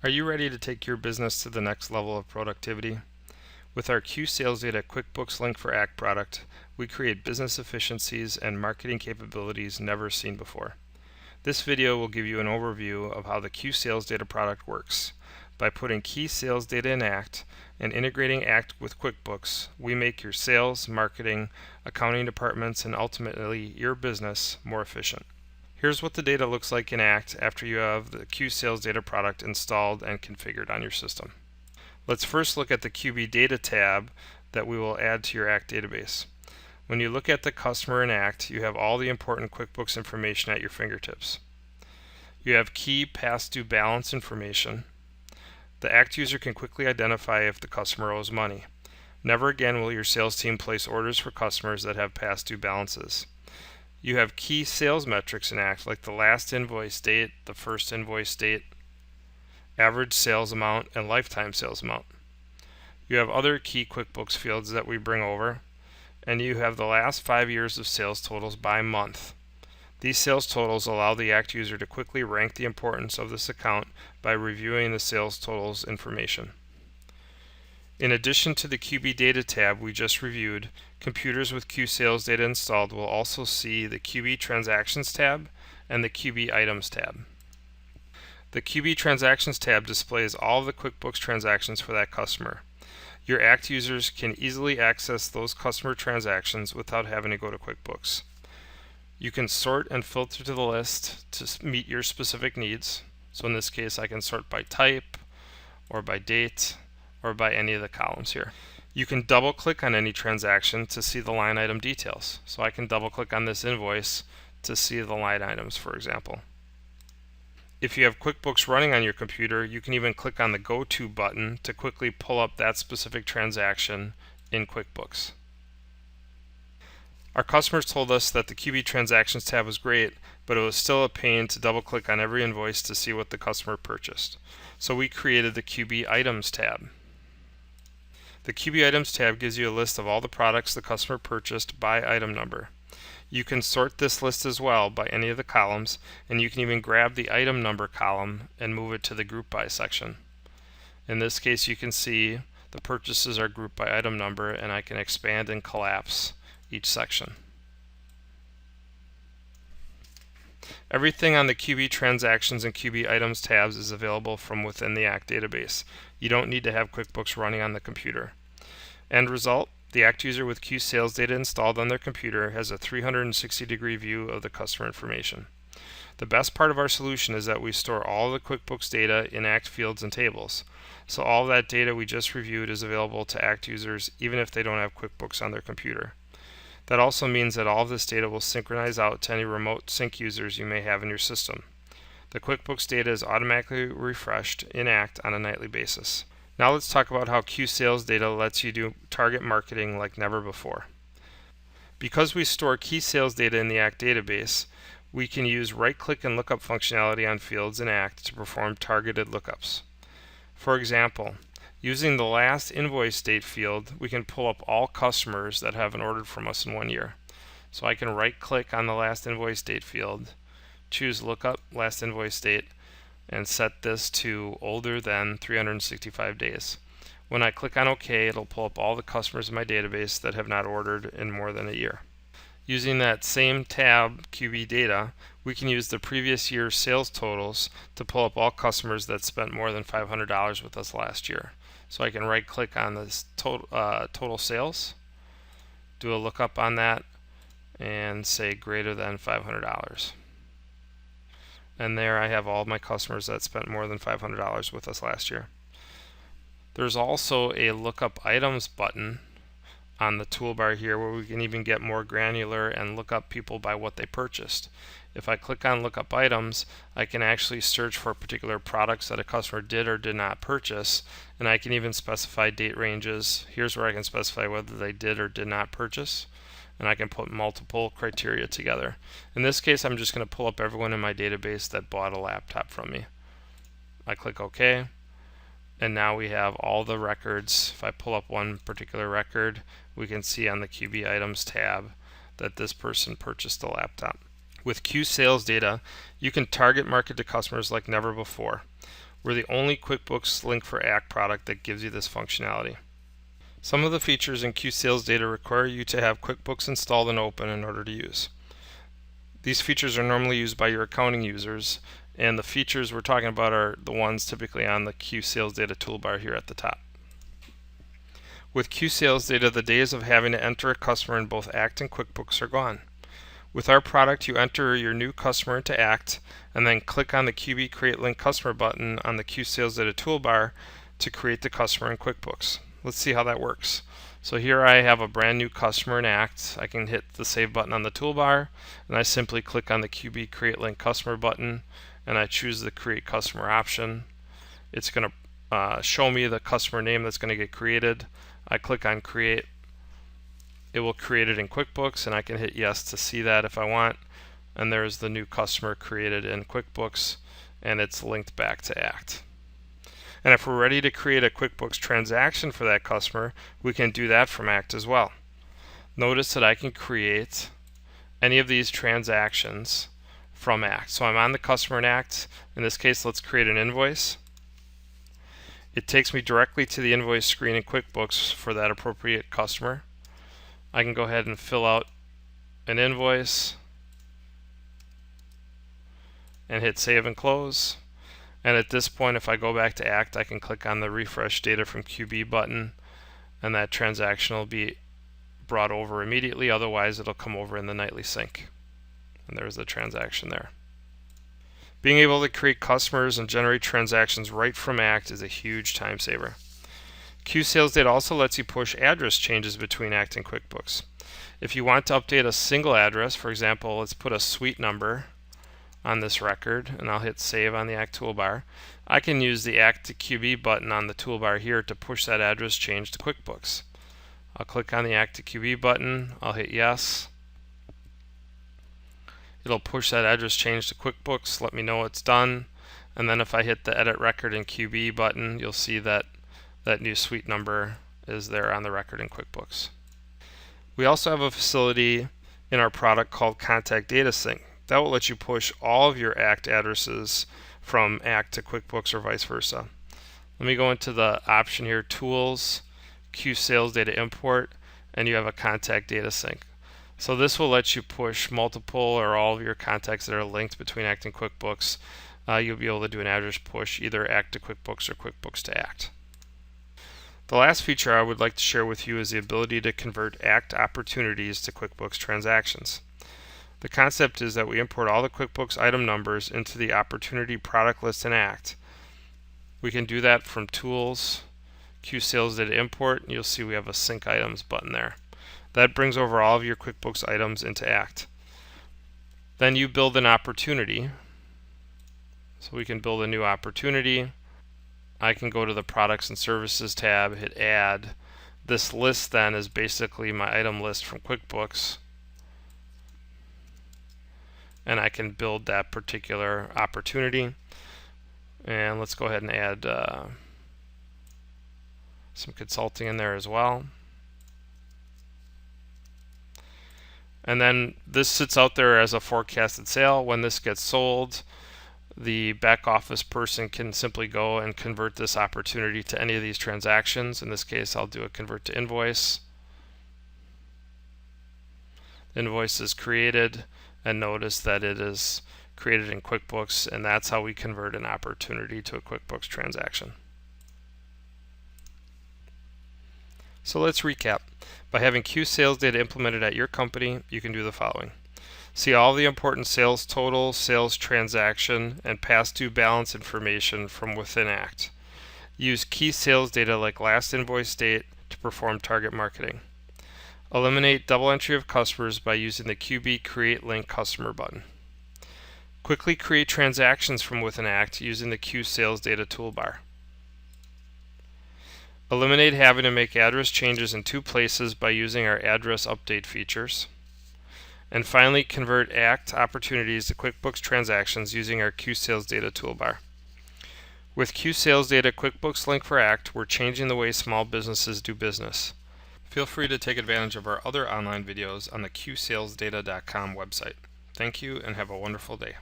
Are you ready to take your business to the next level of productivity? With our Q Sales Data QuickBooks Link for ACT product, we create business efficiencies and marketing capabilities never seen before. This video will give you an overview of how the Q Sales Data product works. By putting key sales data in ACT and integrating ACT with QuickBooks, we make your sales, marketing, accounting departments, and ultimately your business more efficient. Here's what the data looks like in ACT after you have the Q Sales Data product installed and configured on your system. Let's first look at the QB Data tab that we will add to your ACT database. When you look at the customer in ACT, you have all the important QuickBooks information at your fingertips. You have key past due balance information. The ACT user can quickly identify if the customer owes money. Never again will your sales team place orders for customers that have past due balances. You have key sales metrics in ACT like the last invoice date, the first invoice date, average sales amount, and lifetime sales amount. You have other key QuickBooks fields that we bring over, and you have the last 5 years of sales totals by month. These sales totals allow the ACT user to quickly rank the importance of this account by reviewing the sales totals information. In addition to the QB Data tab we just reviewed, computers with Q Sales Data installed will also see the QB Transactions tab and the QB Items tab. The QB Transactions tab displays all of the QuickBooks transactions for that customer. Your ACT users can easily access those customer transactions without having to go to QuickBooks. You can sort and filter to the list to meet your specific needs. So in this case, I can sort by type, or by date, or by any of the columns here. You can double click on any transaction to see the line item details. So I can double click on this invoice to see the line items, for example. If you have QuickBooks running on your computer, you can even click on the Go To button to quickly pull up that specific transaction in QuickBooks. Our customers told us that the QB Transactions tab was great, but it was still a pain to double click on every invoice to see what the customer purchased. So we created the QB Items tab. The QB Items tab gives you a list of all the products the customer purchased by item number. You can sort this list as well by any of the columns, and you can even grab the item number column and move it to the Group By section. In this case, you can see the purchases are grouped by item number, and I can expand and collapse each section. Everything on the QB Transactions and QB Items tabs is available from within the ACT database. You don't need to have QuickBooks running on the computer. End result, the ACT user with Q Sales Data installed on their computer has a 360-degree view of the customer information. The best part of our solution is that we store all the QuickBooks data in ACT fields and tables. So all of that data we just reviewed is available to ACT users even if they don't have QuickBooks on their computer. That also means that all of this data will synchronize out to any remote sync users you may have in your system. The QuickBooks data is automatically refreshed in ACT on a nightly basis. Now let's talk about how Q Sales Data lets you do target marketing like never before. Because we store key sales data in the ACT database, we can use right-click and lookup functionality on fields in ACT to perform targeted lookups. For example, using the last invoice date field, we can pull up all customers that haven't ordered from us in 1 year. So I can right-click on the last invoice date field, choose Lookup Last Invoice Date, and set this to older than 365 days. When I click on OK, it'll pull up all the customers in my database that have not ordered in more than a year. Using that same tab, QB Data, we can use the previous year's sales totals to pull up all customers that spent more than $500 with us last year. So I can right click on this total sales, do a lookup on that, and say greater than $500. And there I have all my customers that spent more than $500 with us last year. There's also a Lookup Items button on the toolbar here where we can even get more granular and look up people by what they purchased. If I click on Lookup Items, I can actually search for particular products that a customer did or did not purchase, and I can even specify date ranges. Here's where I can specify whether they did or did not purchase, and I can put multiple criteria together. In this case, I'm just going to pull up everyone in my database that bought a laptop from me. I click OK, and now we have all the records. If I pull up one particular record, we can see on the QB Items tab that this person purchased a laptop. With Q Sales Data, you can target market to customers like never before. We're the only QuickBooks Link for Act product that gives you this functionality. Some of the features in QSalesData require you to have QuickBooks installed and open in order to use. These features are normally used by your accounting users, and the features we're talking about are the ones typically on the QSalesData toolbar here at the top. With QSalesData, the days of having to enter a customer in both Act and QuickBooks are gone. With our product, you enter your new customer into Act and then click on the QB Create Link Customer button on the QSalesData toolbar to create the customer in QuickBooks. Let's see how that works. So here I have a brand new customer in Act. I can hit the Save button on the toolbar, and I simply click on the QB Create Link Customer button, and I choose the Create Customer option. It's going to show me the customer name that's going to get created. I click on Create. It will create it in QuickBooks, and I can hit Yes to see that if I want. And there's the new customer created in QuickBooks, and it's linked back to Act. And if we're ready to create a QuickBooks transaction for that customer, we can do that from Act as well. Notice that I can create any of these transactions from Act. So I'm on the customer in Act. In this case, let's create an invoice. It takes me directly to the invoice screen in QuickBooks for that appropriate customer. I can go ahead and fill out an invoice and hit Save and Close. And at this point, if I go back to Act, I can click on the Refresh Data from QB button, and that transaction will be brought over immediately. Otherwise, it'll come over in the nightly sync. And there's the transaction there. Being able to create customers and generate transactions right from Act is a huge time saver. QSalesData also lets you push address changes between Act and QuickBooks. If you want to update a single address, for example, let's put a suite number on this record, and I'll hit Save on the Act toolbar. I can use the Act to QB button on the toolbar here to push that address change to QuickBooks. I'll click on the Act to QB button. I'll hit Yes. It'll push that address change to QuickBooks, let me know it's done, and then if I hit the Edit Record in QB button, you'll see that that new suite number is there on the record in QuickBooks. We also have a facility in our product called Contact Data Sync. That will let you push all of your Act addresses from Act to QuickBooks or vice versa. Let me go into the option here, Tools, QSalesData Import, and you have a Contact Data Sync. So this will let you push multiple or all of your contacts that are linked between Act and QuickBooks. You'll be able to do an address push, either Act to QuickBooks or QuickBooks to Act. The last feature I would like to share with you is the ability to convert Act opportunities to QuickBooks transactions. The concept is that we import all the QuickBooks item numbers into the opportunity product list in Act. We can do that from Tools, QSalesData Import, and you'll see we have a Sync Items button there. That brings over all of your QuickBooks items into Act. Then you build an opportunity. So we can build a new opportunity. I can go to the Products and Services tab, hit Add. This list then is basically my item list from QuickBooks. And I can build that particular opportunity. And let's go ahead and add some consulting in there as well. And then this sits out there as a forecasted sale. When this gets sold, the back office person can simply go and convert this opportunity to any of these transactions. In this case, I'll do a convert to invoice. Invoice is created, and notice that it is created in QuickBooks, and that's how we convert an opportunity to a QuickBooks transaction. So let's recap. By having QSalesData implemented at your company, you can do the following. See all the important sales total, sales transaction, and past due balance information from within Act. Use key sales data like last invoice date to perform target marketing. Eliminate double entry of customers by using the QB Create Link Customer button. Quickly create transactions from within Act using the QSalesData toolbar. Eliminate having to make address changes in two places by using our address update features. And finally, convert Act opportunities to QuickBooks transactions using our QSalesData toolbar. With QSalesData QuickBooks Link for Act, we're changing the way small businesses do business. Feel free to take advantage of our other online videos on the QSalesData.com website. Thank you and have a wonderful day.